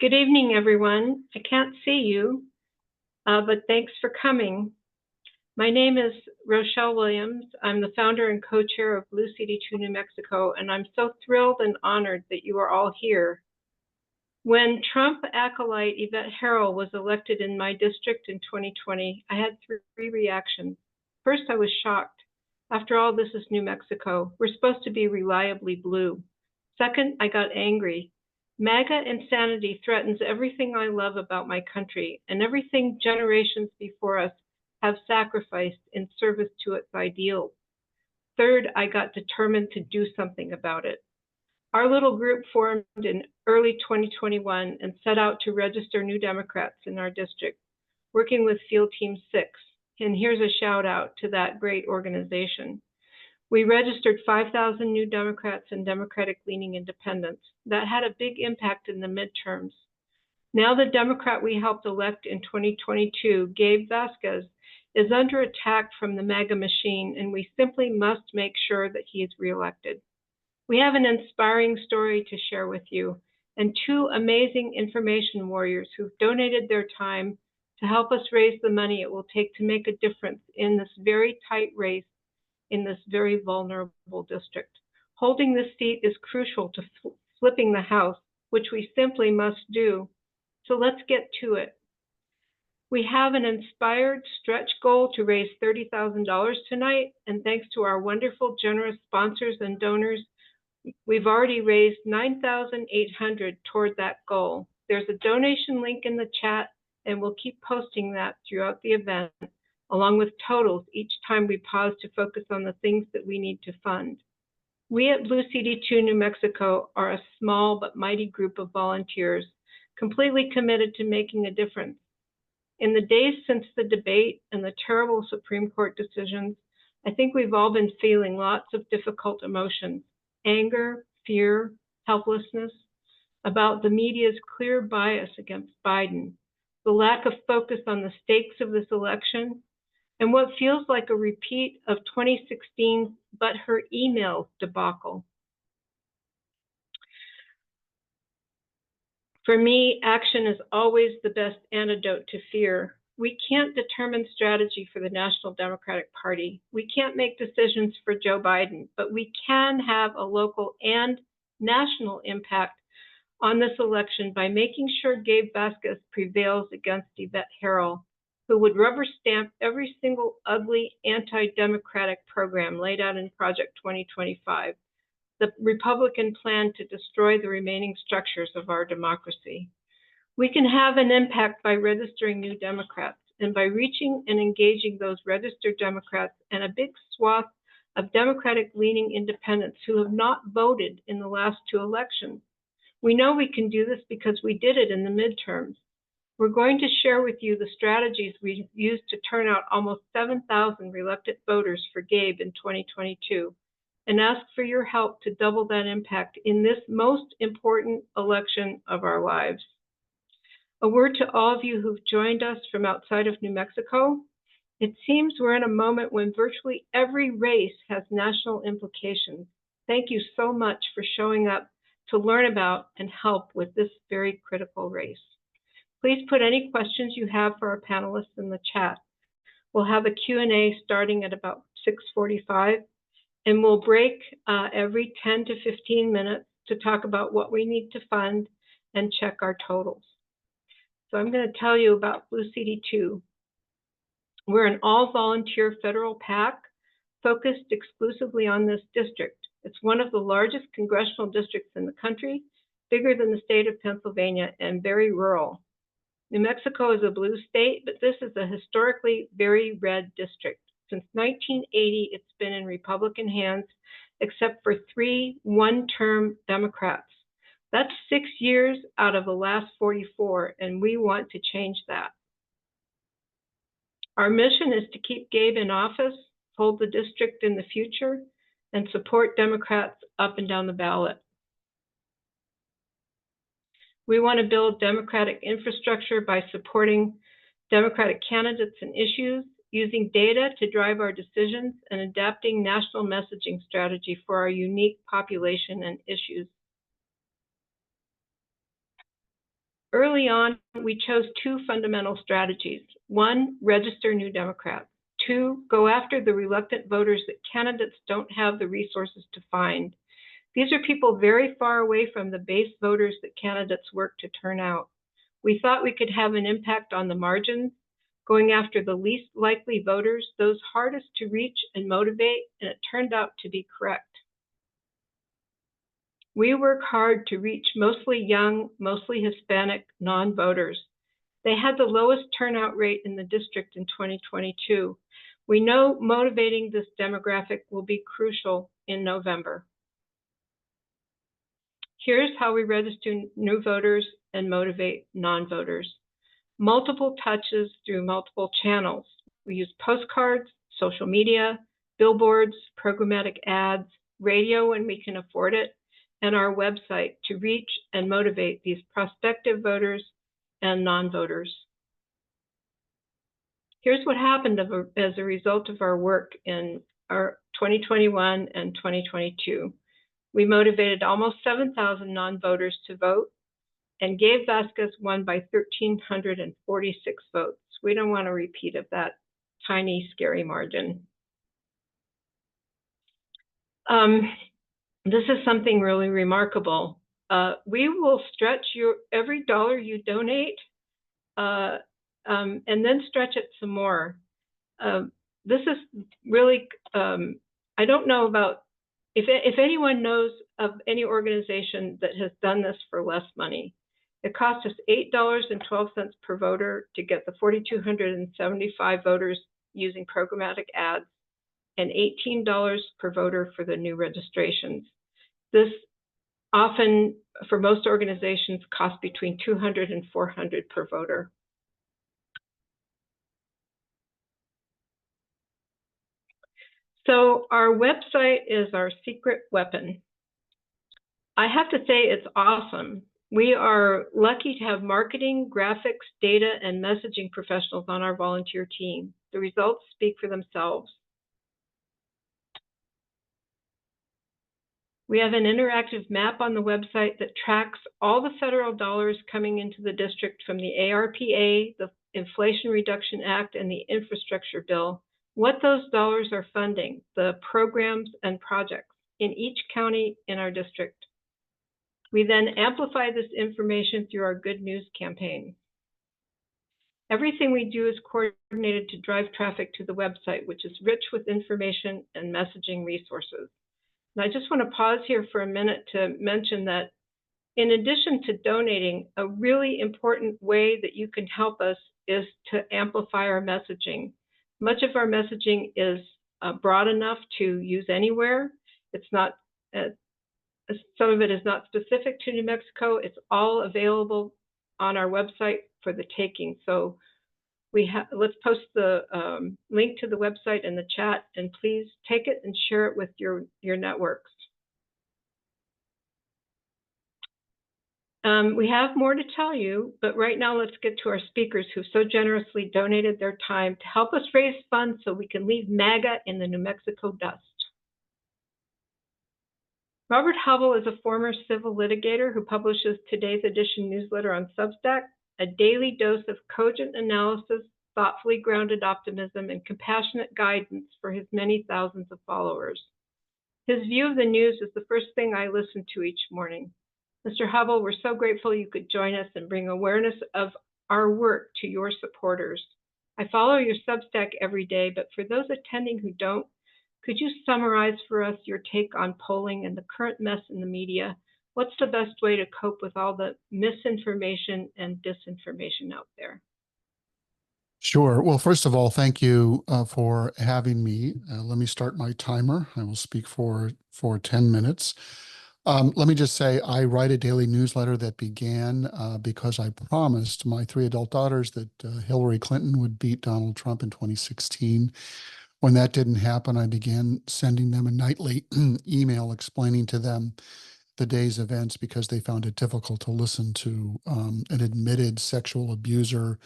Good evening, everyone. I can't see you, but thanks for coming. My name is Rochelle Williams. I'm the founder and co-chair of Blue CD2 New Mexico, and I'm so thrilled and honored that you are all here. When Trump acolyte Yvette Harrell was elected in my district in 2020, I had three reactions. First, I was shocked. After all, this is New Mexico. We're supposed to be reliably blue. Second, I got angry. MAGA insanity threatens everything I love about my country and everything generations before us have sacrificed in service to its ideals. Third, I got determined to do something about it. Our little group formed in early 2021 and set out to register new Democrats in our district, working with Field Team 6. And here's a shout out to that great organization. We registered 5,000 new Democrats and Democratic-leaning independents. That had a big impact in the midterms. Now the Democrat we helped elect in 2022, Gabe Vasquez, is under attack from the MAGA machine, and we simply must make sure that he is reelected. We have an inspiring story to share with you, and two amazing information warriors who've donated their time to help us raise the money it will take to make a difference in this very tight race in this very vulnerable district. Holding this seat is crucial to flipping the House, which we simply must do. So let's get to it. We have an inspired stretch goal to raise $30,000 tonight, and thanks to our wonderful, generous sponsors and donors, we've already raised $9,800 toward that goal. There's a donation link in the chat, and we'll keep posting that throughout the event, along with totals each time we pause to focus on the things that we need to fund. We at Blue CD2 New Mexico are a small but mighty group of volunteers, completely committed to making a difference. In the days since the debate and the terrible Supreme Court decisions, I think we've all been feeling lots of difficult emotions: anger, fear, helplessness, about the media's clear bias against Biden, the lack of focus on the stakes of this election, and what feels like a repeat of 2016 but her email debacle. For me, action is always the best antidote to fear. We can't determine strategy for the National Democratic Party. We can't make decisions for Joe Biden, but we can have a local and national impact on this election by making sure Gabe Vasquez prevails against Yvette Harrell, who would rubber stamp every single ugly anti-democratic program laid out in Project 2025, the Republican plan to destroy the remaining structures of our democracy. We can have an impact by registering new Democrats and by reaching and engaging those registered Democrats and a big swath of Democratic-leaning independents who have not voted in the last two elections. We know we can do this because we did it in the midterms. We're going to share with you the strategies we used to turn out almost 7,000 reluctant voters for Gabe in 2022 and ask for your help to double that impact in this most important election of our lives. A word to all of you who've joined us from outside of New Mexico. It seems we're in a moment when virtually every race has national implications. Thank you so much for showing up to learn about and help with this very critical race. Please put any questions you have for our panelists in the chat. We'll have a Q&A starting at about 6:45, and we'll break every 10 to 15 minutes to talk about what we need to fund and check our totals. So I'm going to tell you about Blue CD2. We're an all-volunteer federal PAC focused exclusively on this district. It's one of the largest congressional districts in the country, bigger than the state of Pennsylvania, and very rural. New Mexico is a blue state, but this is a historically very red district. Since 1980, it's been in Republican hands, except for 3 one-term Democrats. That's 6 years out of the last 44, and we want to change that. Our mission is to keep Gabe in office, hold the district in the future, and support Democrats up and down the ballot. We want to build democratic infrastructure by supporting Democratic candidates and issues, using data to drive our decisions, and adapting national messaging strategy for our unique population and issues. Early on, we chose two fundamental strategies. One, register new Democrats. Two, go after the reluctant voters that candidates don't have the resources to find. These are people very far away from the base voters that candidates work to turn out. We thought we could have an impact on the margins, going after the least likely voters, those hardest to reach and motivate, and it turned out to be correct. We work hard to reach mostly young, mostly Hispanic non-voters. They had the lowest turnout rate in the district in 2022. We know motivating this demographic will be crucial in November. Here's how we register new voters and motivate non-voters. Multiple touches through multiple channels. We use postcards, social media, billboards, programmatic ads, radio when we can afford it, and our website to reach and motivate these prospective voters and non-voters. Here's what happened as a result of our work in our 2021 and 2022. We motivated almost 7,000 non-voters to vote, and Gabe Vasquez won by 1,346 votes. We don't want a repeat of that tiny, scary margin. This is something really remarkable. We will stretch every dollar you donate and then stretch it some more. This is really, I don't know about, if anyone knows of any organization that has done this for less money. It cost us $8.12 per voter to get the 4,275 voters using programmatic ads, and $18 per voter for the new registrations. This often, for most organizations, costs between $200 and $400 per voter. So our website is our secret weapon. I have to say it's awesome. We are lucky to have marketing, graphics, data, and messaging professionals on our volunteer team. The results speak for themselves. We have an interactive map on the website that tracks all the federal dollars coming into the district from the ARPA, the Inflation Reduction Act, and the Infrastructure Bill, what those dollars are funding, the programs and projects in each county in our district. We then amplify this information through our Good News campaign. Everything we do is coordinated to drive traffic to the website, which is rich with information and messaging resources. And I just want to pause here for a minute to mention that in addition to donating, a really important way that you can help us is to amplify our messaging. Much of our messaging is broad enough to use anywhere. It's not, some of it is not specific to New Mexico. It's all available on our website for the taking. So let's post the link to the website in the chat, and please take it and share it with your networks. We have more to tell you, but right now let's get to our speakers who so generously donated their time to help us raise funds so we can leave MAGA in the New Mexico dust. Robert Hubbell is a former civil litigator who publishes today's edition newsletter on Substack, a daily dose of cogent analysis, thoughtfully grounded optimism, and compassionate guidance for his many thousands of followers. His view of the news is the first thing I listen to each morning. Mr. Hubbell, we're so grateful you could join us and bring awareness of our work to your supporters. I follow your Substack every day, but for those attending who don't, could you summarize for us your take on polling and the current mess in the media? What's the best way to cope with all the misinformation and disinformation out there? Sure. Well, first of all, thank you for having me. Let me start my timer. I will speak for 10 minutes. Let me just say I write a daily newsletter that began because I promised my 3 adult daughters that Hillary Clinton would beat Donald Trump in 2016. When that didn't happen, I began sending them a nightly email explaining to them the day's events because they found it difficult to listen to an admitted sexual abuser,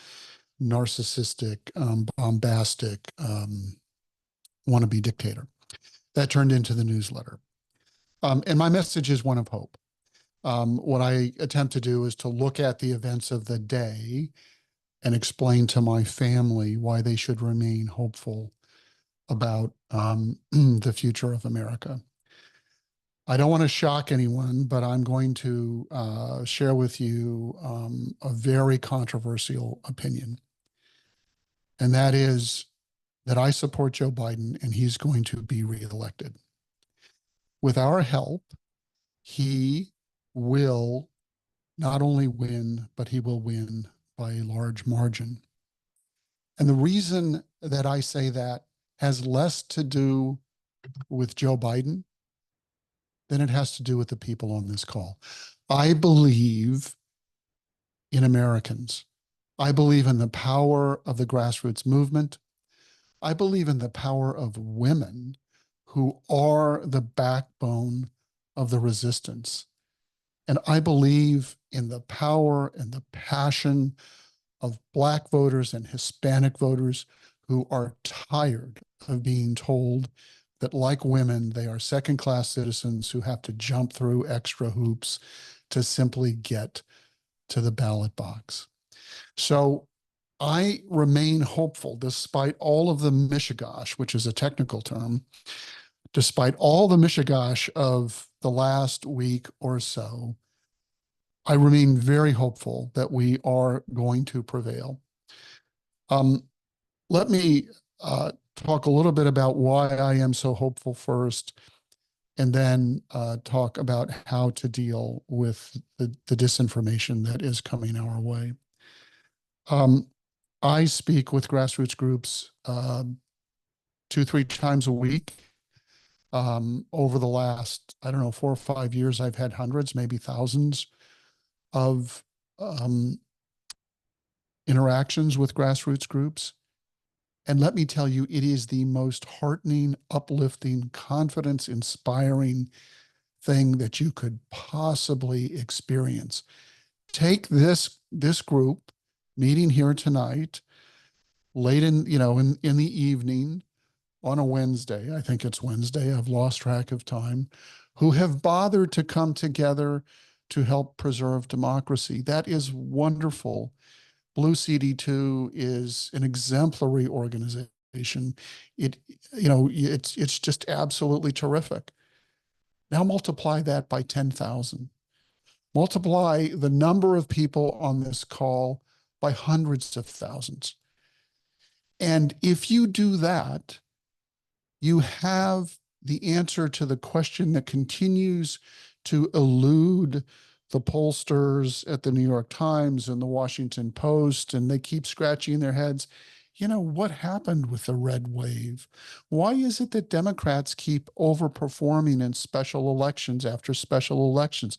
narcissistic, bombastic, wannabe dictator. That turned into the newsletter. And my message is one of hope. What I attempt to do is to look at the events of the day and explain to my family why they should remain hopeful about the future of America. I don't want to shock anyone, but I'm going to share with you a very controversial opinion. And that is that I support Joe Biden and he's going to be reelected. With our help, he will not only win, but he will win by a large margin. And the reason that I say that has less to do with Joe Biden than it has to do with the people on this call. I believe in Americans. I believe in the power of the grassroots movement. I believe in the power of women who are the backbone of the resistance. And I believe in the power and the passion of Black voters and Hispanic voters who are tired of being told that, like women, they are second-class citizens who have to jump through extra hoops to simply get to the ballot box. So I remain hopeful despite all of the mishigash, which is a technical term, despite all the mishigash of the last week or so. I remain very hopeful that we are going to prevail. Let me talk a little bit about why I am so hopeful first, and then talk about how to deal with the disinformation that is coming our way. I speak with grassroots groups 2-3 times a week. Over the last, I don't know, 4 or 5 years, I've had hundreds, maybe thousands of interactions with grassroots groups. And let me tell you, it is the most heartening, uplifting, confidence-inspiring thing that you could possibly experience. Take this group meeting here tonight, late in the evening on a Wednesday. I think it's Wednesday. I've lost track of time. Who have bothered to come together to help preserve democracy. That is wonderful. Blue CD2 is an exemplary organization. It's just absolutely terrific. Now multiply that by 10,000. Multiply the number of people on this call by hundreds of thousands. And if you do that, you have the answer to the question that continues to elude the pollsters at the New York Times and the Washington Post, and they keep scratching their heads. What happened with the red wave? Why is it that Democrats keep overperforming in special elections after special elections?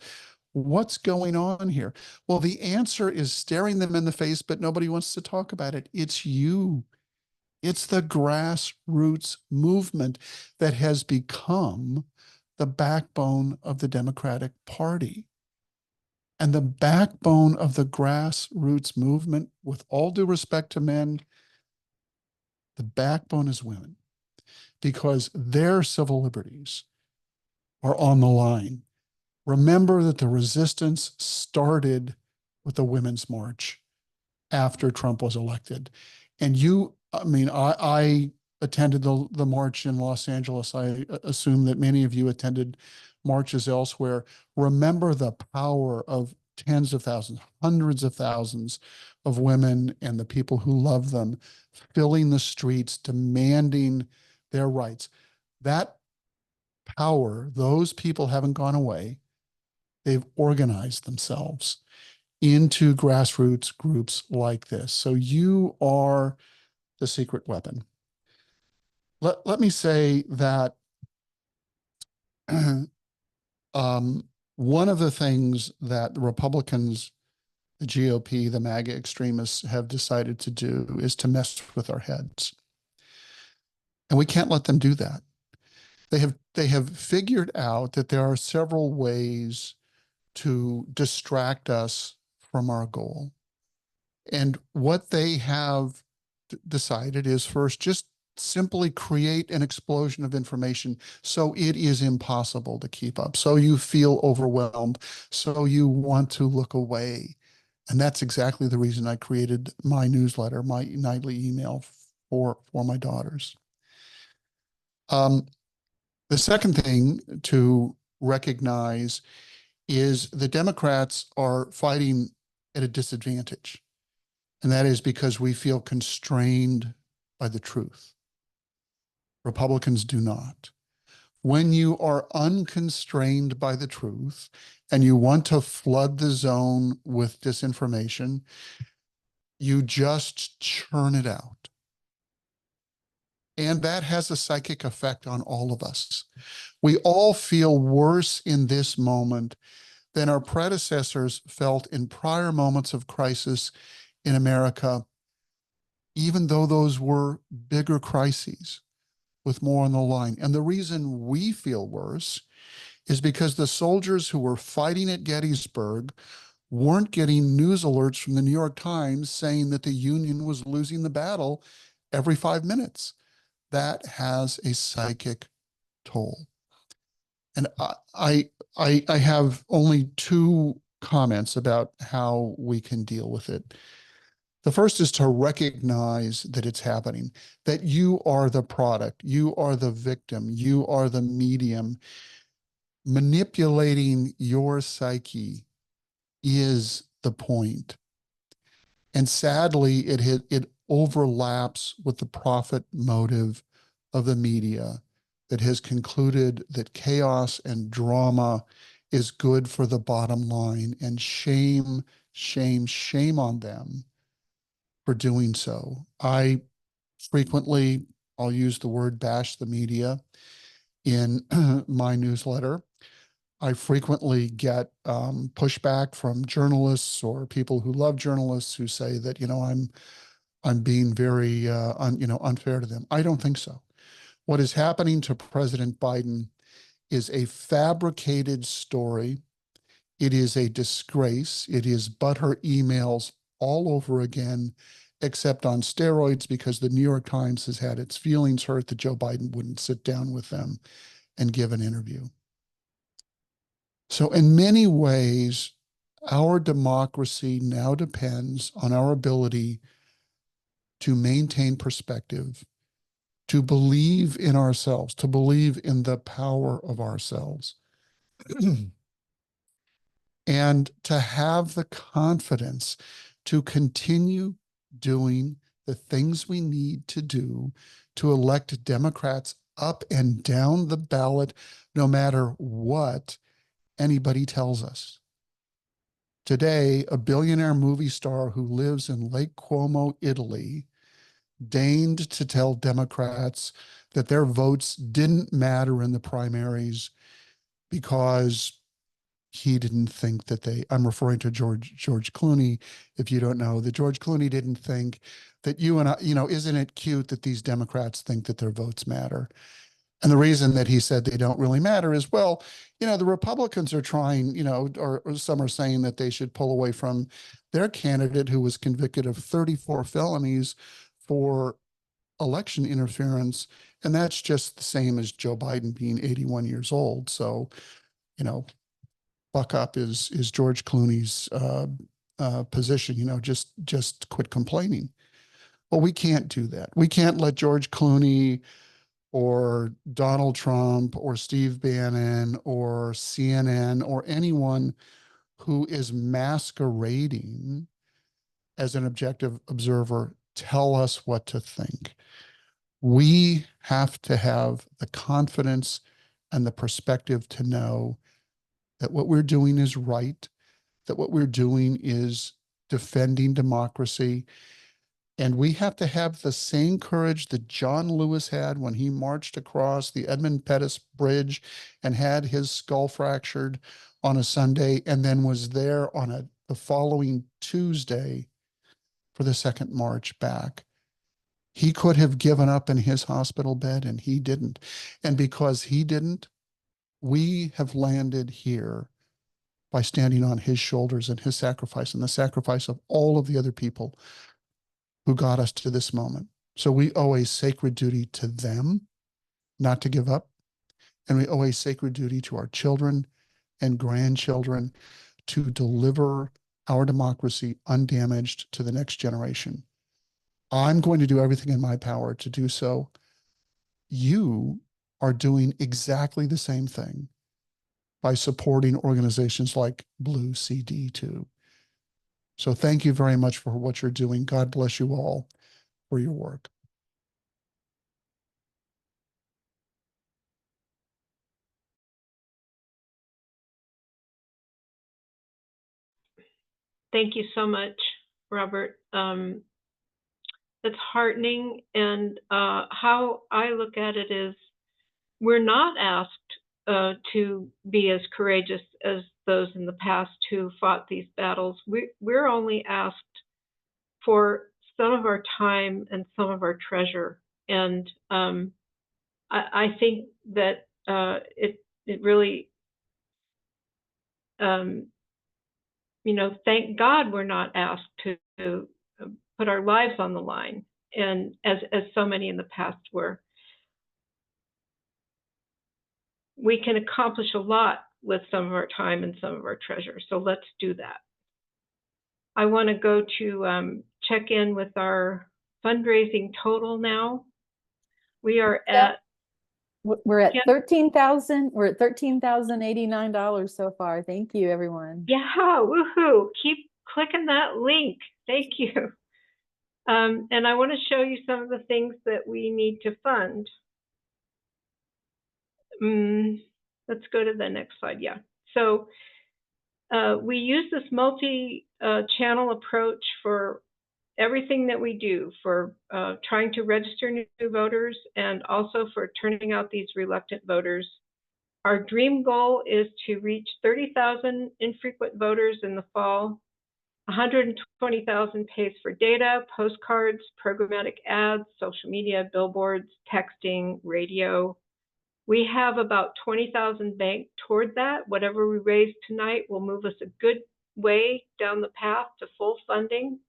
What's going on here? Well, the answer is staring them in the face, but nobody wants to talk about it. It's you. It's the grassroots movement that has become the backbone of the Democratic Party. And the backbone of the grassroots movement, with all due respect to men, the backbone is women, because their civil liberties are on the line. Remember that the resistance started with the Women's March after Trump was elected. And I attended the march in Los Angeles. I assume that many of you attended marches elsewhere. Remember the power of tens of thousands, hundreds of thousands of women and the people who love them filling the streets, demanding their rights. That power, those people haven't gone away. They've organized themselves into grassroots groups like this. So you are the secret weapon. Let me say that one of the things that the Republicans, the GOP, the MAGA extremists have decided to do is to mess with our heads. And we can't let them do that. They have figured out that there are several ways to distract us from our goal. And what they have decided is, first, just simply create an explosion of information so it is impossible to keep up. So you feel overwhelmed. So you want to look away. And that's exactly the reason I created my newsletter, my nightly email for my daughters. The second thing to recognize is the Democrats are fighting at a disadvantage. And that is because we feel constrained by the truth. Republicans do not. When you are unconstrained by the truth and you want to flood the zone with disinformation, you just churn it out. And that has a psychic effect on all of us. We all feel worse in this moment than our predecessors felt in prior moments of crisis in America, even though those were bigger crises with more on the line. And the reason we feel worse is because the soldiers who were fighting at Gettysburg weren't getting news alerts from the New York Times saying that the Union was losing the battle every 5 minutes. That has a psychic toll. And I have only two comments about how we can deal with it. The first is to recognize that it's happening, that you are the product, you are the victim, you are the medium. Manipulating your psyche is the point. And sadly, it overlaps with the profit motive of the media that has concluded that chaos and drama is good for the bottom line, and shame, shame, shame on them for doing so. I frequently, I'll use the word bash the media in my newsletter. I frequently get pushback from journalists or people who love journalists who say that, I'm being very unfair to them. I don't think so. What is happening to President Biden is a fabricated story. It is a disgrace. It is butter emails all over again, except on steroids, because the New York Times has had its feelings hurt that Joe Biden wouldn't sit down with them and give an interview. So in many ways, our democracy now depends on our ability to maintain perspective, to believe in ourselves, to believe in the power of ourselves, and to have the confidence to continue doing the things we need to do to elect Democrats up and down the ballot, no matter what anybody tells us. Today, a billionaire movie star who lives in Lake Como, Italy, deigned to tell Democrats that their votes didn't matter in the primaries because he didn't think that I'm referring to George Clooney. If you don't know, that George Clooney didn't think that you and I, isn't it cute that these Democrats think that their votes matter? And the reason that he said they don't really matter is, well, the Republicans are trying, or some are saying that they should pull away from their candidate who was convicted of 34 felonies for election interference. And that's just the same as Joe Biden being 81 years old. So, buck up is George Clooney's position, just quit complaining. Well, we can't do that. We can't let George Clooney or Donald Trump or Steve Bannon or CNN or anyone who is masquerading as an objective observer tell us what to think. We have to have the confidence and the perspective to know that what we're doing is right, that what we're doing is defending democracy. And we have to have the same courage that John Lewis had when he marched across the Edmund Pettus Bridge and had his skull fractured on a Sunday and then was there on the following Tuesday for the second march back. He could have given up in his hospital bed and he didn't. And because he didn't, we have landed here by standing on his shoulders and his sacrifice and the sacrifice of all of the other people who got us to this moment. So we owe a sacred duty to them not to give up. And we owe a sacred duty to our children and grandchildren to deliver our democracy undamaged to the next generation. I'm going to do everything in my power to do so. You are doing exactly the same thing by supporting organizations like Blue CD2. So thank you very much for what you're doing. God bless you all for your work. Thank you so much, Robert. It's heartening, and how I look at it is we're not asked to be as courageous as those in the past who fought these battles. We're only asked for some of our time and some of our treasure. And I think that it really, thank God we're not asked to put our lives on the line, and as so many in the past were. We can accomplish a lot with some of our time and some of our treasure. So let's do that. I want to go to check in with our fundraising total now. We are at we're at 13,000. We're at $13,089 so far. Thank you, everyone. Yeah, woohoo! Keep clicking that link. Thank you. And I want to show you some of the things that we need to fund. Let's go to the next slide. Yeah. So we use this multi-channel approach for everything that we do, for trying to register new voters and also for turning out these reluctant voters. Our dream goal is to reach 30,000 infrequent voters in the fall, 120,000 pays for data, postcards, programmatic ads, social media, billboards, texting, radio. We have about 20,000 banked toward that. Whatever we raise tonight will move us a good way down the path to full funding.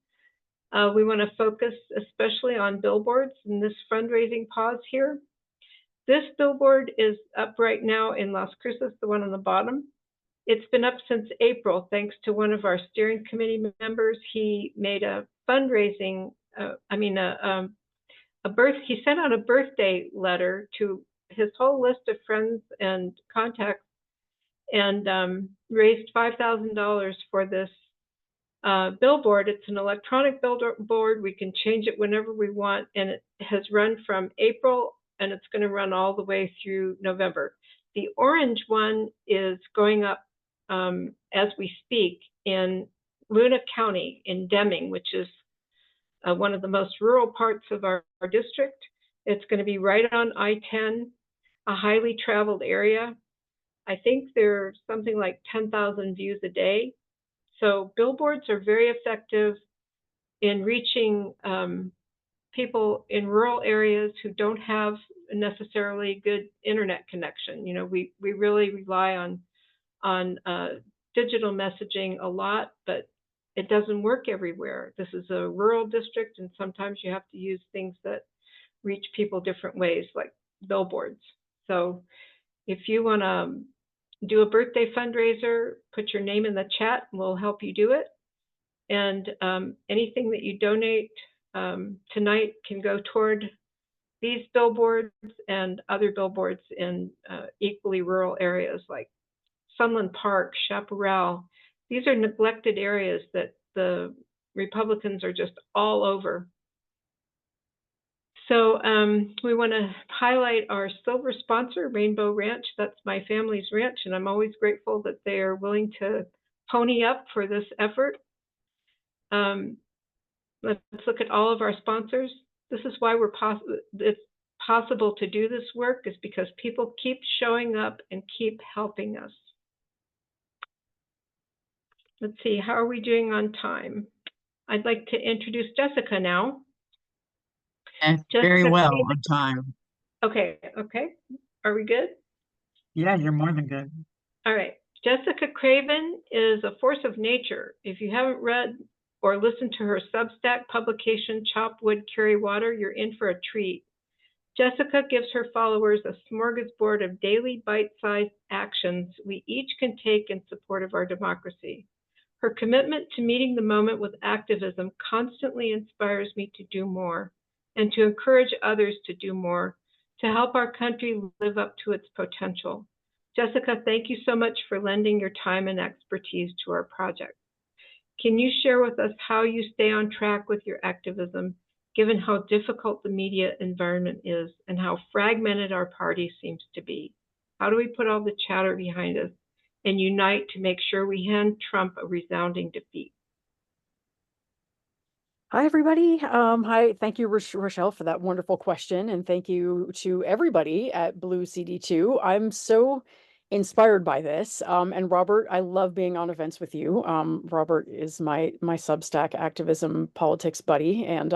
We want to focus especially on billboards in this fundraising pause here. This billboard is up right now in Las Cruces, the one on the bottom. It's been up since April, thanks to one of our steering committee members. He made a fundraising, he sent out a birthday letter to his whole list of friends and contacts and raised $5,000 for this billboard. It's an electronic billboard. We can change it whenever we want, and it has run from April, and it's going to run all the way through November. The orange one is going up as we speak in Luna County in Deming, which is one of the most rural parts of our district. It's going to be right on I-10, a highly traveled area. I think there's something like 10,000 views a day. So billboards are very effective in reaching people in rural areas who don't have necessarily good internet connection. You know, we really rely on digital messaging a lot, but it doesn't work everywhere. This is a rural district, and sometimes you have to use things that reach people different ways, like billboards. So if you want to do a birthday fundraiser, put your name in the chat and we'll help you do it. And anything that you donate tonight can go toward these billboards and other billboards in equally rural areas like Sunland Park, Chaparral. These are neglected areas that the Republicans are just all over. So we want to highlight our silver sponsor, Rainbow Ranch. That's my family's ranch, and I'm always grateful that they are willing to pony up for this effort. Let's look at all of our sponsors. This is why it's possible to do this work, is because people keep showing up and keep helping us. Let's see, how are we doing on time? I'd like to introduce Jessica now. And very well on time. Okay. Are we good? Yeah, you're more than good. All right. Jessica Craven is a force of nature. If you haven't read or listen to her Substack publication, Chop Wood, Carry Water, you're in for a treat. Jessica gives her followers a smorgasbord of daily bite-sized actions we each can take in support of our democracy. Her commitment to meeting the moment with activism constantly inspires me to do more and to encourage others to do more to help our country live up to its potential. Jessica, thank you so much for lending your time and expertise to our project. Can you share with us how you stay on track with your activism, given how difficult the media environment is and how fragmented our party seems to be? How do we put all the chatter behind us and unite to make sure we hand Trump a resounding defeat? Hi, everybody. Hi, thank you, Rochelle, for that wonderful question. And thank you to everybody at Blue CD2. I'm so inspired by this. And Robert, I love being on events with you. Robert is my Substack activism politics buddy. And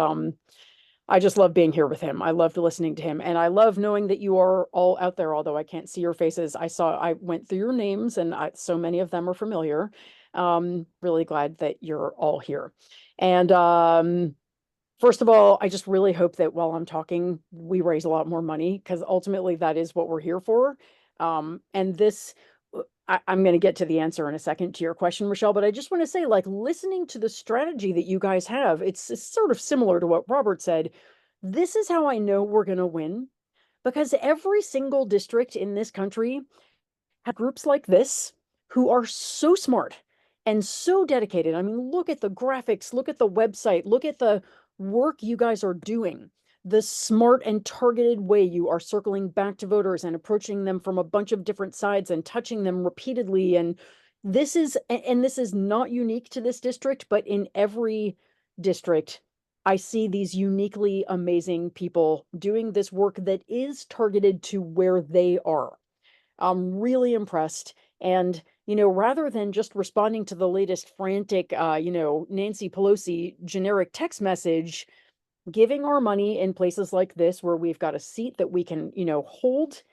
I just love being here with him. I loved listening to him. And I love knowing that you are all out there, although I can't see your faces. I went through your names and so many of them are familiar. Really glad that you're all here. And first of all, I just really hope that while I'm talking, we raise a lot more money, because ultimately that is what we're here for. And this, I'm going to get to the answer in a second to your question, Rochelle, but I just want to say, like, listening to the strategy that you guys have, it's sort of similar to what Robert said. This is how I know we're going to win, because every single district in this country have groups like this who are so smart and so dedicated. I mean, look at the graphics, look at the website, look at the work you guys are doing, the smart and targeted way you are circling back to voters and approaching them from a bunch of different sides and touching them repeatedly. And this is not unique to this district, but in every district, I see these uniquely amazing people doing this work that is targeted to where they are. I'm really impressed. And, rather than just responding to the latest frantic, Nancy Pelosi generic text message, giving our money in places like this where we've got a seat that we can, hold,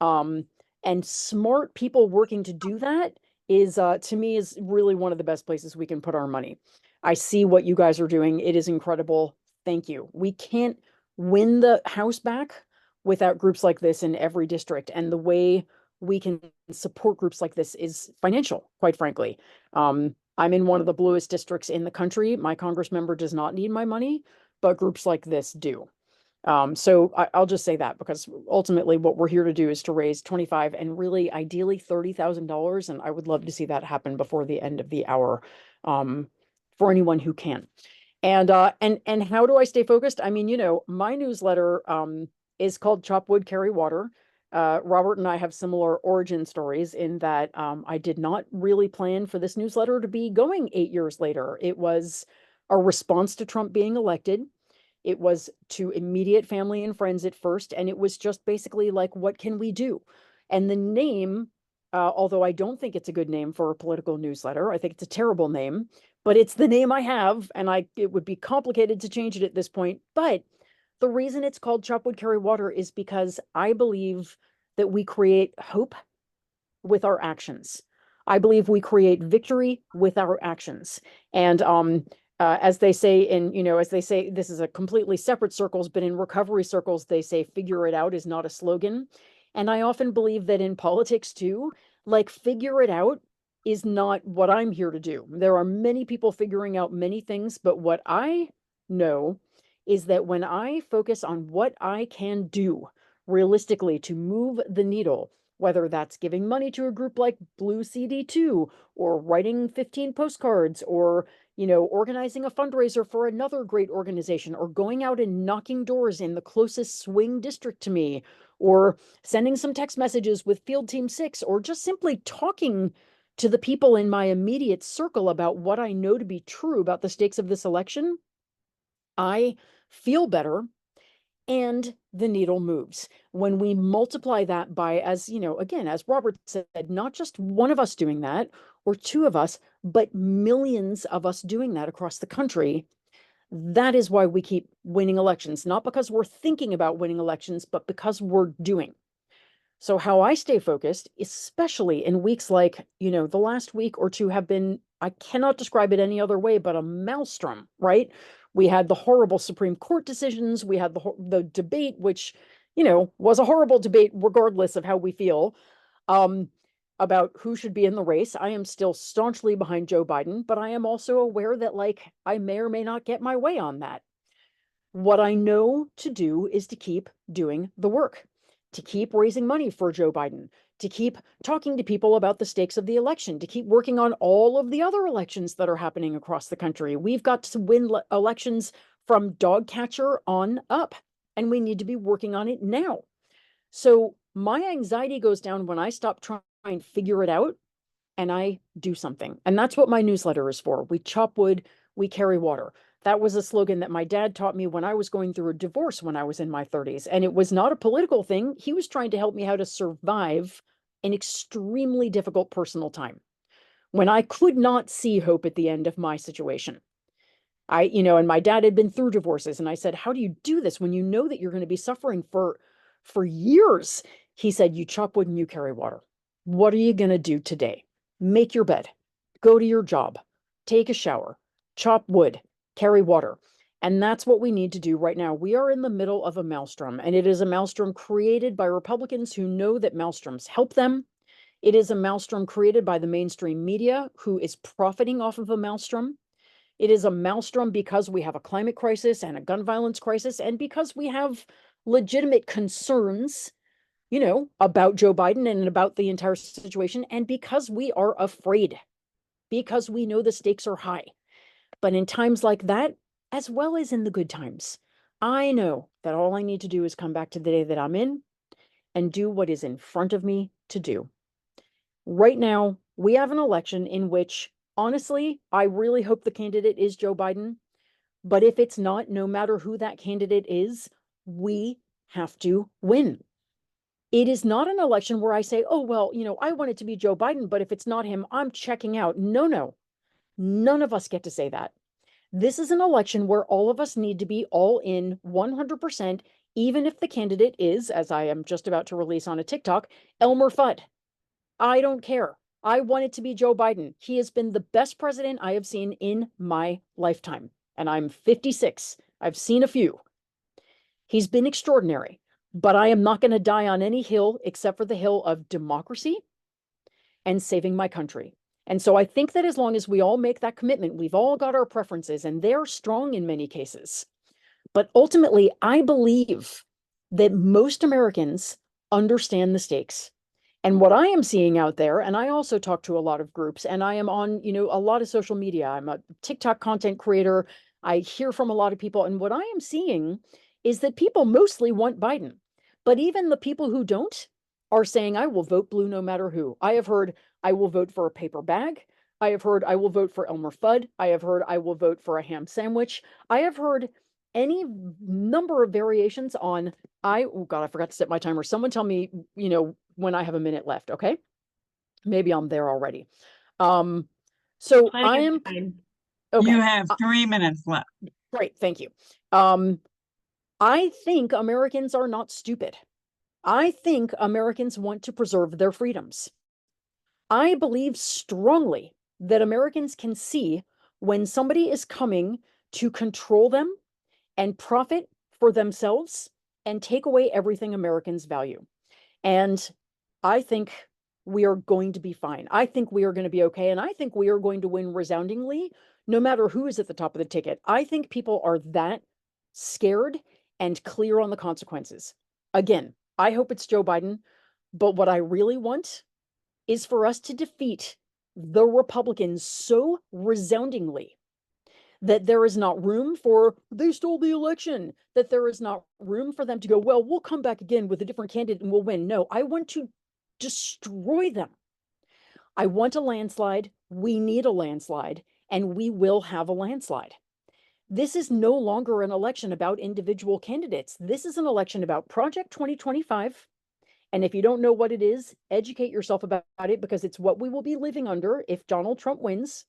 and smart people working to do that is, to me, is really one of the best places we can put our money. I see what you guys are doing. It is incredible. Thank you. We can't win the House back without groups like this in every district. And the way we can support groups like this is financial, quite frankly. I'm in one of the bluest districts in the country. My Congress member does not need my money, but groups like this do. So I'll just say that, because ultimately what we're here to do is to raise $25,000 and really ideally $30,000. And I would love to see that happen before the end of the hour, for anyone who can. And how do I stay focused? I mean, my newsletter is called Chop Wood, Carry Water. Robert and I have similar origin stories in that I did not really plan for this newsletter to be going 8 years later. It was a response to Trump being elected. It was to immediate family and friends at first, and it was just basically like, what can we do? And the name, although I don't think it's a good name for a political newsletter, I think it's a terrible name, but it's the name I have, and it would be complicated to change it at this point. But the reason it's called Chop Wood, Carry Water is because I believe that we create hope with our actions. I believe we create victory with our actions. And as they say this is a completely separate circles, but in recovery circles, they say figure it out is not a slogan. And I often believe that in politics too, like, figure it out is not what I'm here to do. There are many people figuring out many things, but what I know is that when I focus on what I can do realistically to move the needle, whether that's giving money to a group like Blue CD2, or writing 15 postcards, or, organizing a fundraiser for another great organization, or going out and knocking doors in the closest swing district to me, or sending some text messages with Field Team 6, or just simply talking to the people in my immediate circle about what I know to be true about the stakes of this election, I feel better, and the needle moves. When we multiply that by, as Robert said, not just one of us doing that or two of us, but millions of us doing that across the country, that is why we keep winning elections. Not because we're thinking about winning elections, but because we're doing. So how I stay focused, especially in weeks like, the last week or two have been I cannot describe it any other way but a maelstrom, right? We had the horrible Supreme Court decisions. We had the debate, which, you know, was a horrible debate regardless of how we feel about who should be in the race. I am still staunchly behind Joe Biden, but I am also aware that, like, I may or may not get my way on that. What I know to do is to keep doing the work, to keep raising money for Joe Biden, to keep talking to people about the stakes of the election, to keep working on all of the other elections that are happening across the country. We've got to win elections from dog catcher on up, and we need to be working on it now. So my anxiety goes down when I stop trying to figure it out and I do something. And that's what my newsletter is for. We chop wood, we carry water. That was a slogan that my dad taught me when I was going through a divorce when I was in my 30s. And it was not a political thing. He was trying to help me how to survive an extremely difficult personal time when I could not see hope at the end of my situation. And my dad had been through divorces, and I said, how do you do this when you know that you're going to be suffering for years? He said, you chop wood and you carry water. What are you going to do today? Make your bed, go to your job, take a shower, chop wood, carry water. And that's what we need to do right now. We are in the middle of a maelstrom, and it is a maelstrom created by Republicans who know that maelstroms help them. It is a maelstrom created by the mainstream media who is profiting off of a maelstrom. It is a maelstrom because we have a climate crisis and a gun violence crisis, and because we have legitimate concerns, you know, about Joe Biden and about the entire situation, and because we are afraid, because we know the stakes are high. But in times like that, as well as in the good times, I know that all I need to do is come back to the day that I'm in and do what is in front of me to do. Right now, we have an election in which, honestly, I really hope the candidate is Joe Biden. But if it's not, no matter who that candidate is, we have to win. It is not an election where I say, oh, well, you know, I want it to be Joe Biden, but if it's not him, I'm checking out. No. None of us get to say that. This is an election where all of us need to be all in 100%, even if the candidate is, as I am just about to release on a TikTok, Elmer Fudd. I don't care. I want it to be Joe Biden. He has been the best president I have seen in my lifetime. And I'm 56. I've seen a few. He's been extraordinary. But I am not going to die on any hill except for the hill of democracy and saving my country. And so I think that as long as we all make that commitment, we've all got our preferences, and they're strong in many cases. But ultimately, I believe that most Americans understand the stakes. And what I am seeing out there, and I also talk to a lot of groups, and I am on, you know, a lot of social media. I'm a TikTok content creator. I hear from a lot of people. And what I am seeing is that people mostly want Biden. But even the people who don't are saying, I will vote blue no matter who. I have heard, I will vote for a paper bag. I have heard, I will vote for Elmer Fudd. I have heard, I will vote for a ham sandwich. I have heard any number of variations on, oh God, I forgot to set my timer. Someone tell me, you know, when I have a minute left, okay? Maybe I'm there already. So I am, okay. You have 3 minutes left. Great, thank you. I think Americans are not stupid. I think Americans want to preserve their freedoms. I believe strongly that Americans can see when somebody is coming to control them and profit for themselves and take away everything Americans value. And I think we are going to be fine. I think we are going to be okay. And I think we are going to win resoundingly, no matter who is at the top of the ticket. I think people are that scared and clear on the consequences. Again, I hope it's Joe Biden, but what I really want is for us to defeat the Republicans so resoundingly that there is not room for, they stole the election, that there is not room for them to go, well, we'll come back again with a different candidate and we'll win. No, I want to destroy them. I want a landslide. We need a landslide, and we will have a landslide. This is no longer an election about individual candidates. This is an election about Project 2025. And if you don't know what it is, educate yourself about it, because it's what we will be living under if Donald Trump wins.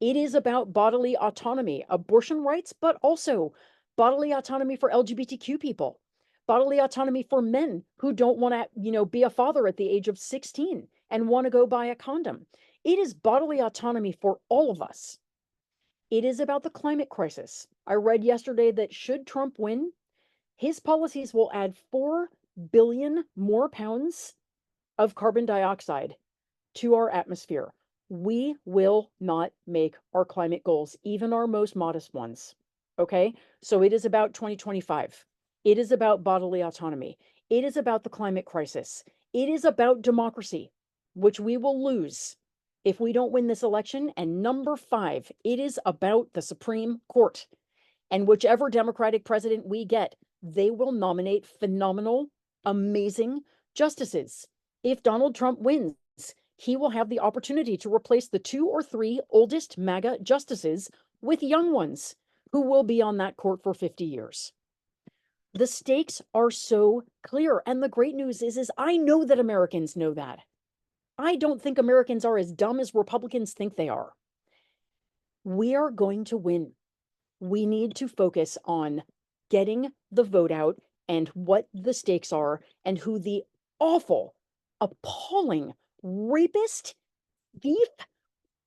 It is about bodily autonomy, abortion rights, but also bodily autonomy for LGBTQ people, bodily autonomy for men who don't want to, you know, be a father at the age of 16 and want to go buy a condom. It is bodily autonomy for all of us. It is about the climate crisis. I read yesterday that should Trump win, his policies will add 4 billion more pounds of carbon dioxide to our atmosphere. We will not make our climate goals, even our most modest ones. Okay? So it is about 2025. It is about bodily autonomy. It is about the climate crisis. It is about democracy, which we will lose if we don't win this election. And number 5, it is about the Supreme Court. And whichever Democratic president we get, they will nominate phenomenal, amazing justices. If Donald Trump wins, he will have the opportunity to replace the 2 or 3 oldest MAGA justices with young ones who will be on that court for 50 years. The stakes are so clear. And the great news is I know that Americans know that. I don't think Americans are as dumb as Republicans think they are. We are going to win. We need to focus on getting the vote out and what the stakes are and who the awful, appalling rapist, thief,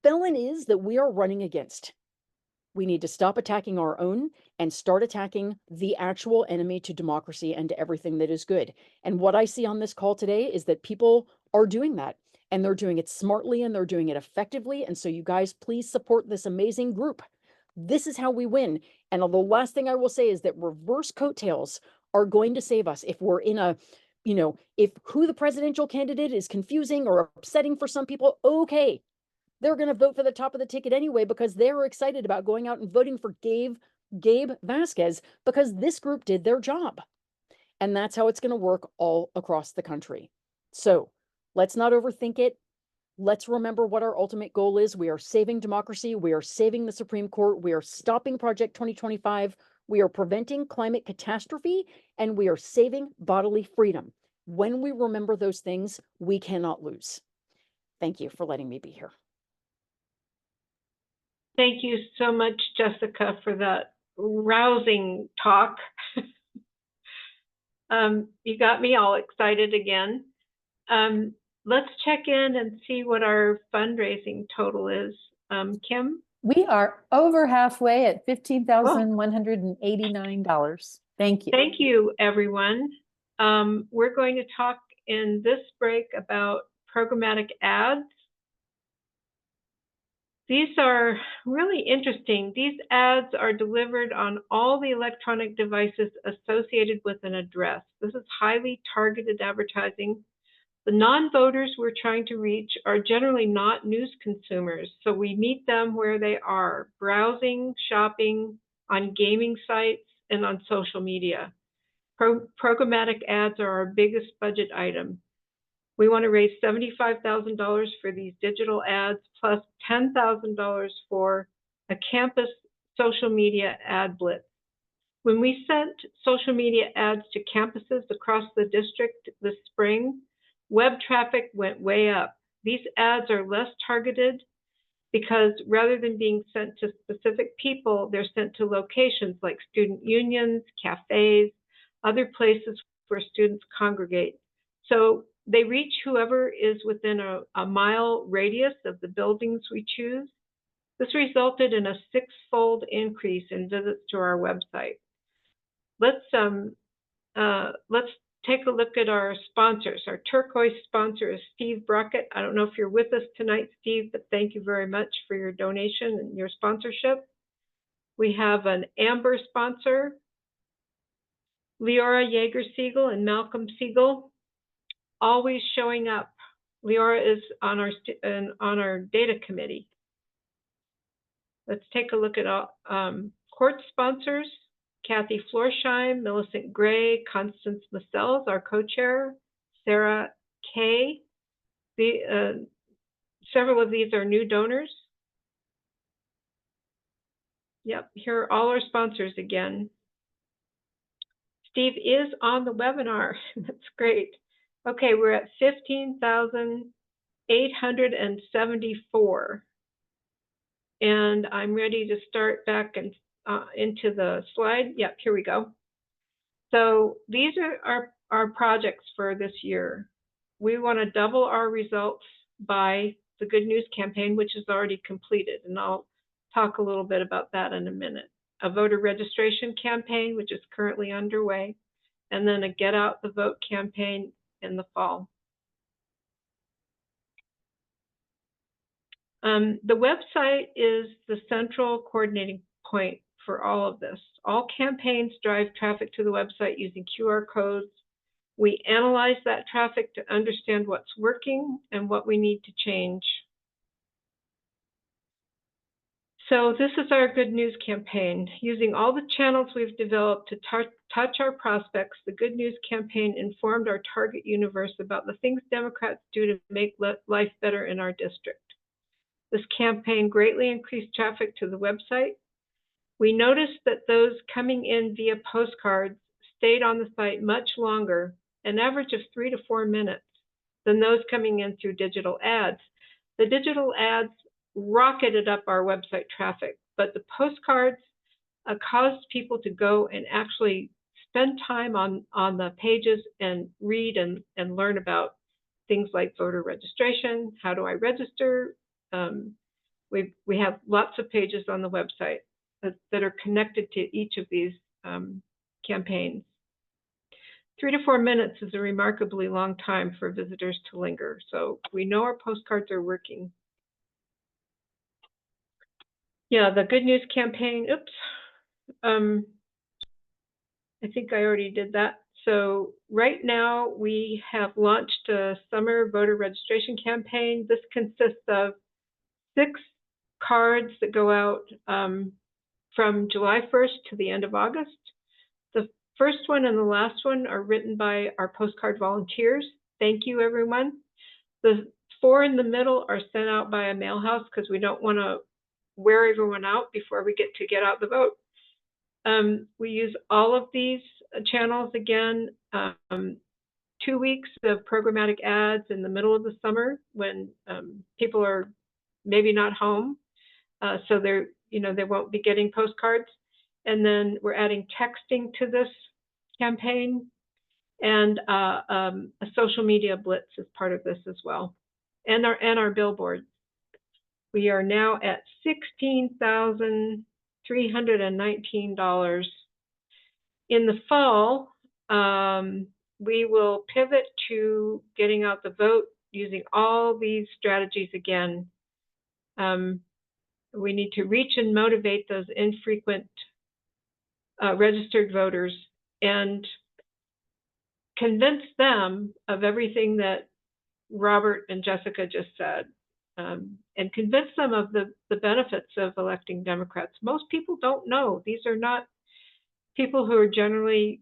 felon is that we are running against. We need to stop attacking our own and start attacking the actual enemy to democracy and to everything that is good. And what I see on this call today is that people are doing that, and they're doing it smartly and they're doing it effectively. And so you guys, please support this amazing group. This is how we win. And the last thing I will say is that reverse coattails are going to save us if we're in a, if who the presidential candidate is confusing or upsetting for some people, okay. They're going to vote for the top of the ticket anyway because they're excited about going out and voting for Gabe Vasquez because this group did their job. And that's how it's going to work all across the country. So let's not overthink it. Let's remember what our ultimate goal is. We are saving democracy. We are saving the Supreme Court. We are stopping Project 2025. We are preventing climate catastrophe, and we are saving bodily freedom. When we remember those things, we cannot lose. Thank you for letting me be here. Thank you so much, Jessica, for that rousing talk. You got me all excited again. Let's check in and see what our fundraising total is. Kim? We are over halfway at $15,189. Thank you. Thank you, everyone. We're going to talk in this break about programmatic ads. These are really interesting. These ads are delivered on all the electronic devices associated with an address. This is highly targeted advertising. The non-voters we're trying to reach are generally not news consumers, so we meet them where they are, browsing, shopping, on gaming sites, and on social media. Programmatic ads are our biggest budget item. We want to raise $75,000 for these digital ads, plus $10,000 for a campus social media ad blitz. When we sent social media ads to campuses across the district this spring, web traffic went way up. These ads are less targeted because rather than being sent to specific people, they're sent to locations like student unions, cafes, other places where students congregate. So they reach whoever is within a mile radius of the buildings we choose. This resulted in a 6-fold increase in visits to our website. Let's take a look at our sponsors. Our turquoise sponsor is Steve Brockett. I don't know if you're with us tonight, Steve, but thank you very much for your donation and your sponsorship. We have an amber sponsor, Leora Yeager-Siegel and Malcolm Siegel, always showing up. Leora is on our data committee. Let's take a look at court sponsors. Kathy Florsheim, Millicent Gray, Constance Masells, our co-chair, Sarah Kay. Several of these are new donors. Yep, here are all our sponsors again. Steve is on the webinar. That's great. Okay, we're at 15,874. And I'm ready to start back and into the slide. Yep, here we go. So these are our projects for this year. We want to double our results by the Good News campaign, which is already completed, and I'll talk a little bit about that in a minute. A voter registration campaign, which is currently underway, and then a Get Out the Vote campaign in the fall. The website is the central coordinating point for all of this. All campaigns drive traffic to the website using QR codes. We analyze that traffic to understand what's working and what we need to change. So this is our Good News campaign. Using all the channels we've developed to touch our prospects, the Good News campaign informed our target universe about the things Democrats do to make life better in our district. This campaign greatly increased traffic to the website. We noticed that those coming in via postcards stayed on the site much longer, an average of 3 to 4 minutes, than those coming in through digital ads. The digital ads rocketed up our website traffic, but the postcards caused people to go and actually spend time on the pages and read and learn about things like voter registration. How do I register? We have lots of pages on the website that are connected to each of these campaigns. 3 to 4 minutes is a remarkably long time for visitors to linger, so we know our postcards are working. Yeah, the Good News campaign, oops. I think I already did that. So right now we have launched a summer voter registration campaign. This consists of 6 cards that go out from July 1st to the end of August. The first one and the last one are written by our postcard volunteers. Thank you, everyone. The 4 in the middle are sent out by a mail house because we don't want to wear everyone out before we get out the vote. We use all of these channels again. 2 weeks of programmatic ads in the middle of the summer when people are maybe not home, so they won't be getting postcards. And then we're adding texting to this campaign, and a social media blitz is part of this as well, and our billboards. We are now at $16,319. In the fall, we will pivot to getting out the vote using all these strategies again. We need to reach and motivate those infrequent registered voters and convince them of everything that Robert and Jessica just said, and convince them of the benefits of electing Democrats. Most people don't know. These are not people who are generally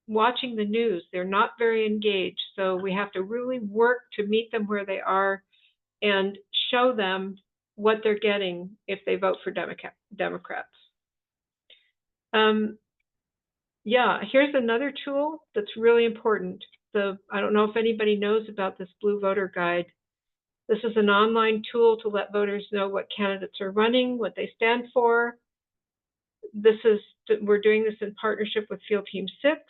watching the news. They're not very engaged. So we have to really work to meet them where they are and show them what they're getting if they vote for Democrats. Yeah, here's another tool that's really important. I don't know if anybody knows about this Blue Voter Guide. This is an online tool to let voters know what candidates are running, what they stand for. We're doing this in partnership with Field Team 6.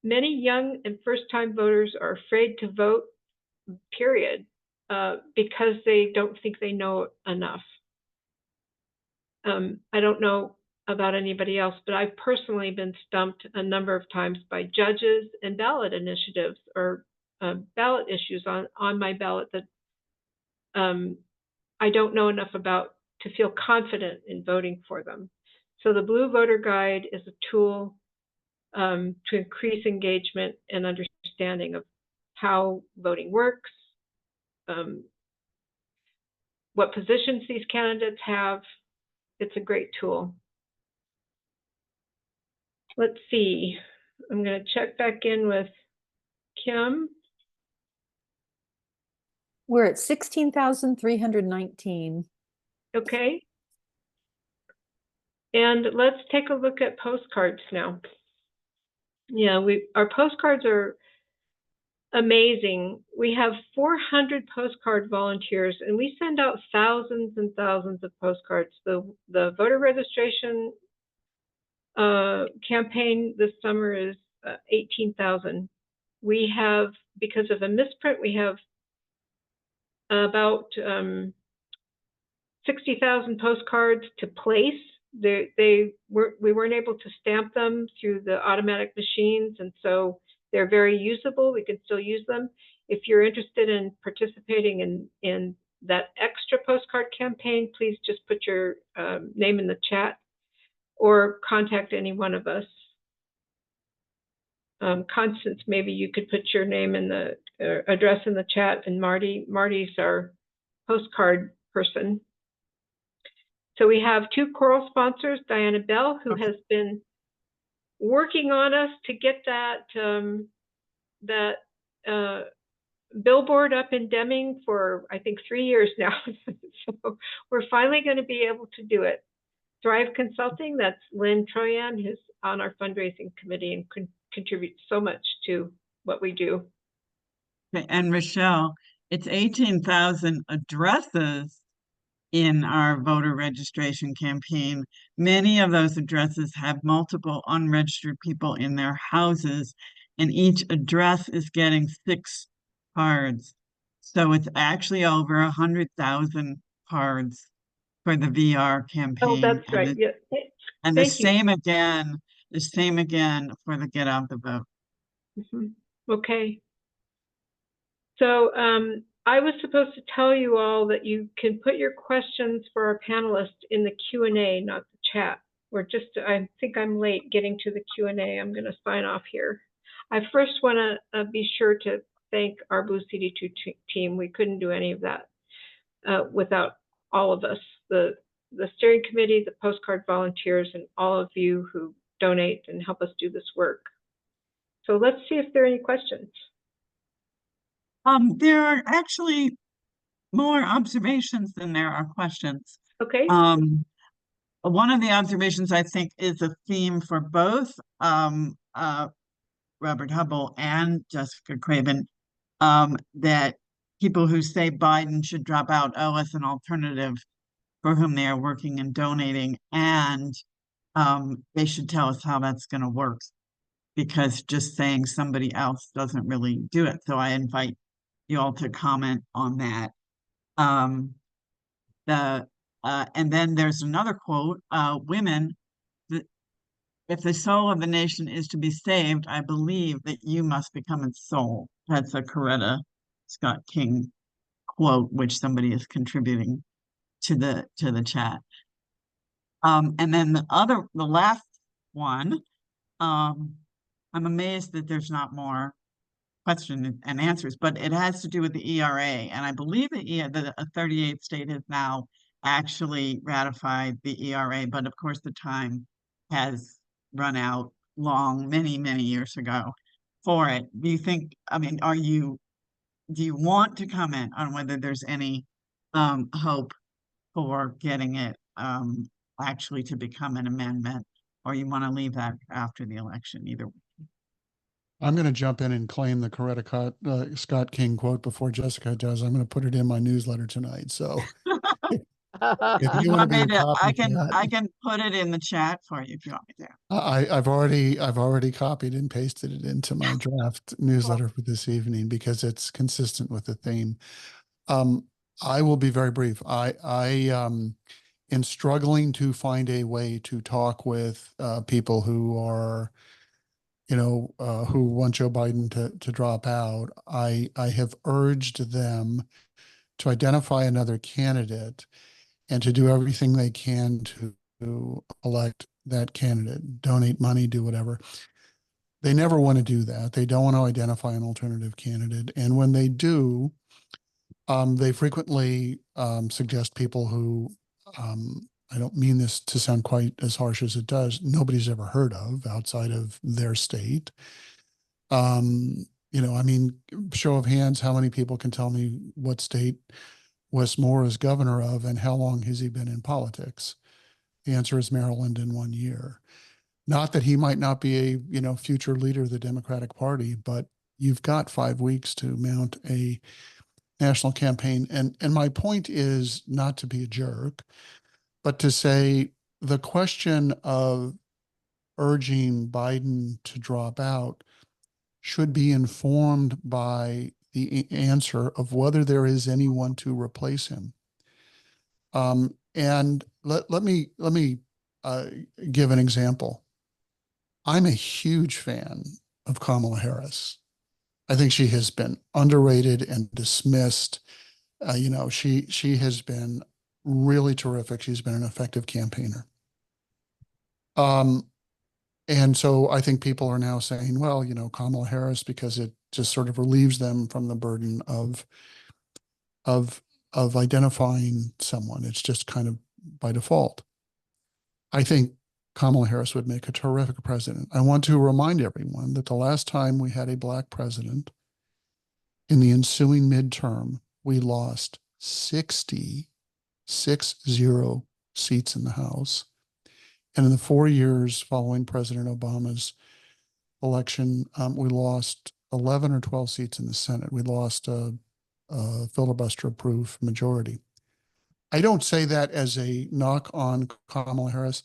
Many young and first-time voters are afraid to vote, period, because they don't think they know enough. I don't know about anybody else, but I've personally been stumped a number of times by judges and ballot initiatives or ballot issues on my ballot that I don't know enough about to feel confident in voting for them. So the Blue Voter Guide is a tool to increase engagement and understanding of how voting works, what positions these candidates have. It's a great tool. Let's see. I'm going to check back in with Kim. We're at 16,319. Okay. And let's take a look at postcards now. Yeah, our postcards are amazing. We have 400 postcard volunteers, and we send out thousands and thousands of postcards. The voter registration campaign this summer is 18,000. We have, because of a misprint, we have about 60,000 postcards to place. We weren't able to stamp them through the automatic machines, and so they're very usable. We can still use them. If you're interested in participating in that extra postcard campaign, please just put your name in the chat or contact any one of us. Constance, maybe you could put your name in the address in the chat, and Marty's our postcard person. So we have 2 choral sponsors, Diana Bell, who has been working on us to get that billboard up in Deming for, I think, 3 years now. So we're finally going to be able to do it. Thrive Consulting, that's Lynn Troyan, who's on our fundraising committee and contributes so much to what we do. Okay, and Rochelle, it's 18,000 addresses in our voter registration campaign. Many of those addresses have multiple unregistered people in their houses, and each address is getting 6 cards. So it's actually over 100,000 cards for the VR campaign. Oh, that's right. Yeah. And the same again for the Get Out the Vote. Okay. So I was supposed to tell you all that you can put your questions for our panelists in the Q&A, not the chat. I think I'm late getting to the Q&A. I'm going to sign off here. I first want to be sure to thank our Blue CD2 team. We couldn't do any of that without all of us, the steering committee, the postcard volunteers, and all of you who donate and help us do this work. So let's see if there are any questions. There are actually more observations than there are questions. Okay. One of the observations I think is a theme for both Robert Hubbell and Jessica Craven, that people who say Biden should drop out owe us an alternative for whom they are working and donating, and they should tell us how that's going to work, because just saying somebody else doesn't really do it. So I invite you all to comment on that. And then there's another quote, women, if the soul of the nation is to be saved, I believe that you must become its soul. That's a Coretta Scott King quote, which somebody is contributing to the chat. And then the last one, I'm amazed that there's not more questions and answers, but it has to do with the ERA. And I believe the 38th state has now actually ratified the ERA, but of course the time has run out many, many years ago for it. Do you think, I mean, do you want to comment on whether there's any hope for getting it actually to become an amendment, or you want to leave that after the election? Either way. I'm going to jump in and claim the Coretta Scott King quote before Jessica does. I'm going to put it in my newsletter tonight. So if you want to be a copy, I can put it in the chat for you if you want me to. I've already copied and pasted it into my draft newsletter for this evening because it's consistent with the theme. I will be very brief. In struggling to find a way to talk with people who are, who want Joe Biden to drop out, I have urged them to identify another candidate and to do everything they can to elect that candidate, donate money, do whatever. They never want to do that. They don't want to identify an alternative candidate. And when they do, they frequently suggest people who, I don't mean this to sound quite as harsh as it does, nobody's ever heard of outside of their state. I mean, show of hands, how many people can tell me what state Wes Moore is governor of and how long has he been in politics? The answer is Maryland in 1 year. Not that he might not be a, future leader of the Democratic Party, but you've got 5 weeks to mount a national campaign. And my point is not to be a jerk, but to say the question of urging Biden to drop out should be informed by the answer of whether there is anyone to replace him. And let me give an example. I'm a huge fan of Kamala Harris. I think she has been underrated and dismissed. She has been really terrific. She's been an effective campaigner. And so I think people are now saying, well, Kamala Harris, because it just sort of relieves them from the burden of identifying someone. It's just kind of by default. I think Kamala Harris would make a terrific president. I want to remind everyone that the last time we had a Black president, in the ensuing midterm, we lost 60 seats in the House. And in the 4 years following President Obama's election, we lost 11 or 12 seats in the Senate. We lost a filibuster-proof majority. I don't say that as a knock on Kamala Harris.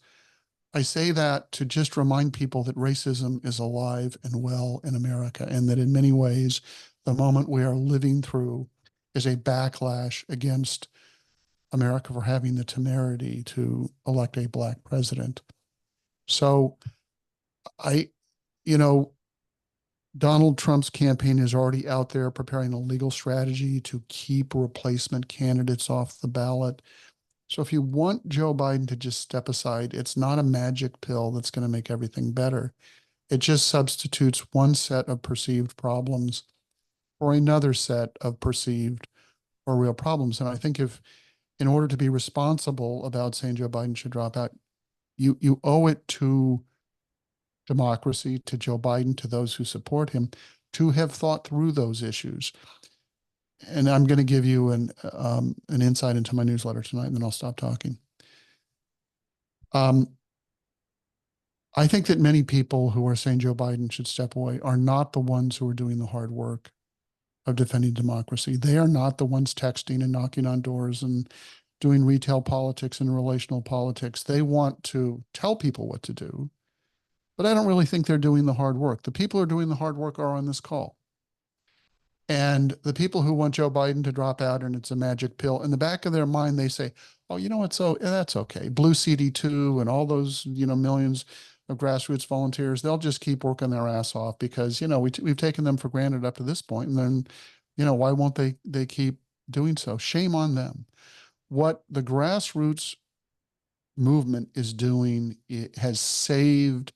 I say that to just remind people that racism is alive and well in America, and that in many ways, the moment we are living through is a backlash against America for having the temerity to elect a Black president. So Donald Trump's campaign is already out there preparing a legal strategy to keep replacement candidates off the ballot. So if you want Joe Biden to just step aside, it's not a magic pill that's going to make everything better. It just substitutes one set of perceived problems for another set of perceived or real problems. And I think in order to be responsible about saying Joe Biden should drop out, you owe it to democracy, to Joe Biden, to those who support him, to have thought through those issues. And I'm going to give you an insight into my newsletter tonight, and then I'll stop talking. I think that many people who are saying Joe Biden should step away are not the ones who are doing the hard work of defending democracy. They are not the ones texting and knocking on doors and doing retail politics and relational politics. They want to tell people what to do, but I don't really think they're doing the hard work. The people who are doing the hard work are on this call. And the people who want Joe Biden to drop out and it's a magic pill, in the back of their mind, they say, oh, you know what? So that's okay. Blue CD2 and all those, millions of grassroots volunteers, they'll just keep working their ass off because, we've taken them for granted up to this point. And then, why won't they keep doing so? Shame on them. What the grassroots movement is doing, it has saved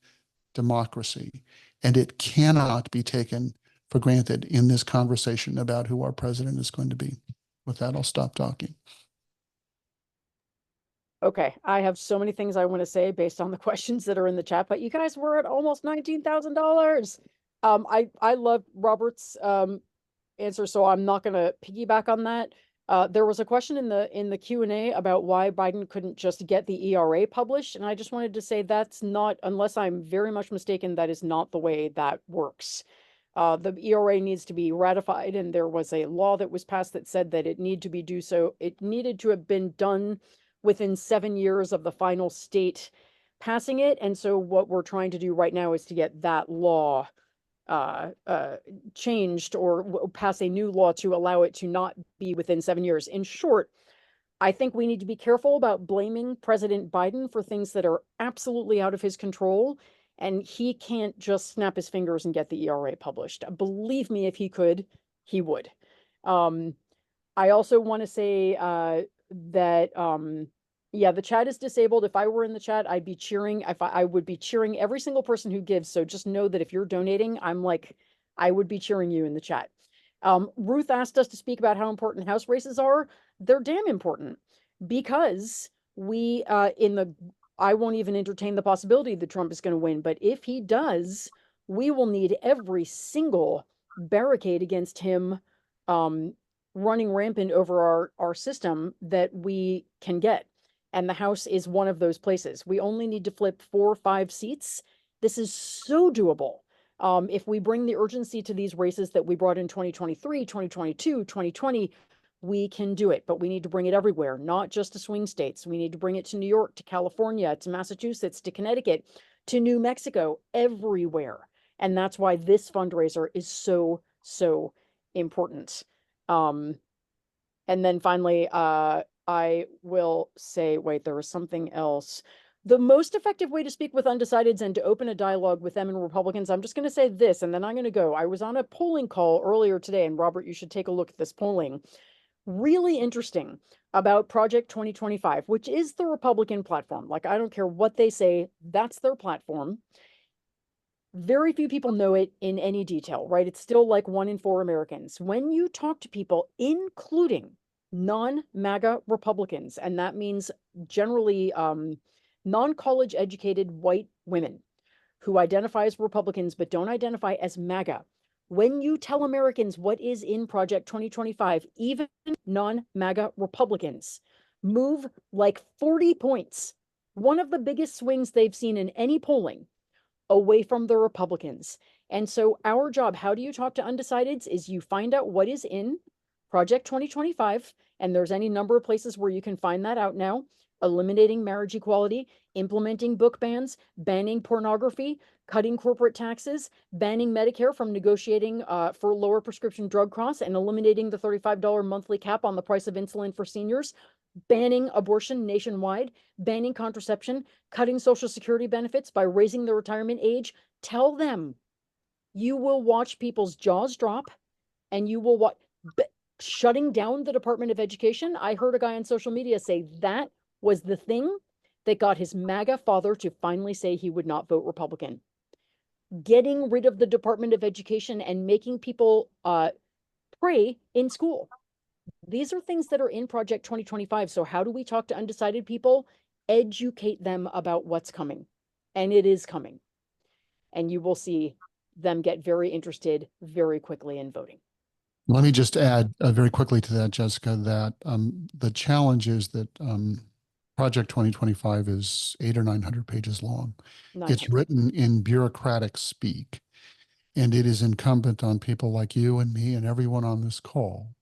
democracy, and it cannot be taken for granted in this conversation about who our president is going to be. With that, I'll stop talking. Okay, I have so many things I want to say based on the questions that are in the chat, but you guys were at almost $19,000. I love Robert's answer, so I'm not going to piggyback on that. There was a question in the Q&A about why Biden couldn't just get the ERA published, and I just wanted to say that's not, unless I'm very much mistaken, that is not the way that works. The ERA needs to be ratified, and there was a law that was passed that said that it needed to have been done within 7 years of the final state passing it. And so what we're trying to do right now is to get that law changed or pass a new law to allow it to not be within 7 years. In short, I think we need to be careful about blaming President Biden for things that are absolutely out of his control. And he can't just snap his fingers and get the ERA published. Believe me, if he could, he would. I also want to say that, the chat is disabled. If I were in the chat, I'd be cheering. I would be cheering every single person who gives. So just know that if you're donating, I would be cheering you in the chat. Ruth asked us to speak about how important House races are. They're damn important because I won't even entertain the possibility that Trump is going to win. But if he does, we will need every single barricade against him running rampant over our system that we can get. And the House is one of those places. We only need to flip 4 or 5 seats. This is so doable. If we bring the urgency to these races that we brought in 2023, 2022, 2020, we can do it, but we need to bring it everywhere, not just to swing states. We need to bring it to New York, to California, to Massachusetts, to Connecticut, to New Mexico, everywhere. And that's why this fundraiser is so, so important. And then finally, I will say, wait, there was something else. The most effective way to speak with undecideds and to open a dialogue with them and Republicans, I'm just going to say this, and then I'm going to go. I was on a polling call earlier today, and Robert, you should take a look at this polling. Really interesting about Project 2025, which is the Republican platform. Like, I don't care what they say, that's their platform. Very few people know it in any detail, right? It's still like 1 in 4 Americans. When you talk to people, including non-MAGA Republicans, and that means generally non-college educated white women who identify as Republicans but don't identify as MAGA. When you tell Americans what is in Project 2025, even non-MAGA Republicans move like 40 points, one of the biggest swings they've seen in any polling, away from the Republicans. And so our job, how do you talk to undecideds, is you find out what is in Project 2025, and there's any number of places where you can find that out now: eliminating marriage equality, implementing book bans, banning pornography, cutting corporate taxes, banning Medicare from negotiating for lower prescription drug costs, and eliminating the $35 monthly cap on the price of insulin for seniors, banning abortion nationwide, banning contraception, cutting Social Security benefits by raising the retirement age. Tell them. You will watch people's jaws drop, and you will watch shutting down the Department of Education. I heard a guy on social media say that was the thing that got his MAGA father to finally say he would not vote Republican. Getting rid of the Department of Education and making people pray in school. These are things that are in Project 2025. So how do we talk to undecided people? Educate them about what's coming. And it is coming. And you will see them get very interested very quickly in voting. Let me just add very quickly to that, Jessica, that the challenge is that Project 2025 is 800 or 900 pages long. 900. It's written in bureaucratic speak, and it is incumbent on people like you and me and everyone on this call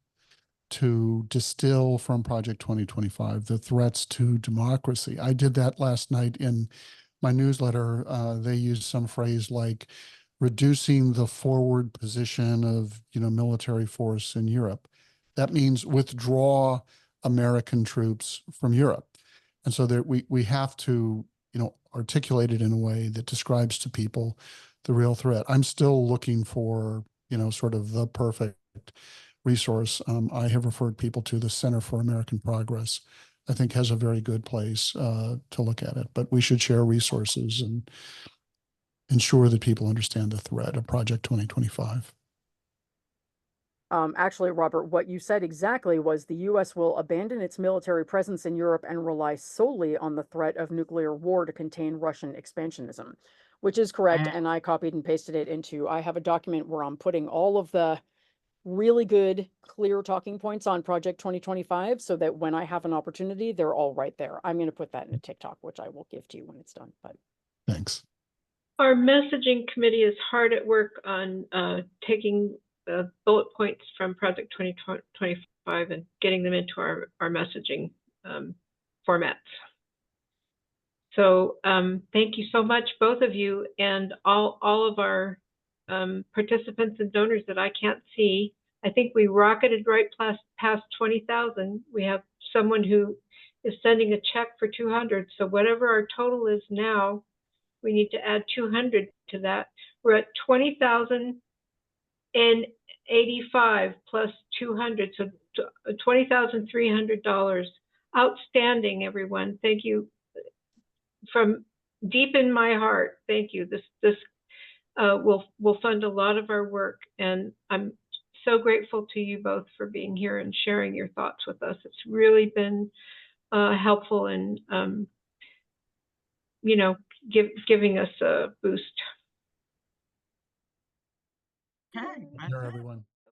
to distill from Project 2025 the threats to democracy. I did that last night in my newsletter. They used some phrase like reducing the forward position of military force in Europe. That means withdraw American troops from Europe. And so that we have to articulate it in a way that describes to people the real threat. I'm still looking for sort of the perfect resource. I have referred people to the Center for American Progress. I think has a very good place to look at it, but we should share resources and ensure that people understand the threat of Project 2025. Actually, Robert, what you said exactly was the U.S. will abandon its military presence in Europe and rely solely on the threat of nuclear war to contain Russian expansionism, which is correct. And I copied and pasted it into, I have a document where I'm putting all of the really good, clear talking points on Project 2025 so that when I have an opportunity, they're all right there. I'm going to put that in a TikTok, which I will give to you when it's done. But thanks. Our messaging committee is hard at work on taking bullet points from Project 2025 and getting them into our messaging formats. So thank you so much, both of you, and all of our participants and donors that I can't see. I think we rocketed right past 20,000. We have someone who is sending a check for 200. So whatever our total is now, we need to add 200 to that. We're at 20,085 plus 200, so $20,300. Outstanding, everyone. Thank you from deep in my heart. Thank you. This will fund a lot of our work, and I'm so grateful to you both for being here and sharing your thoughts with us. It's really been helpful in giving us a boost. Okay, Here, everyone.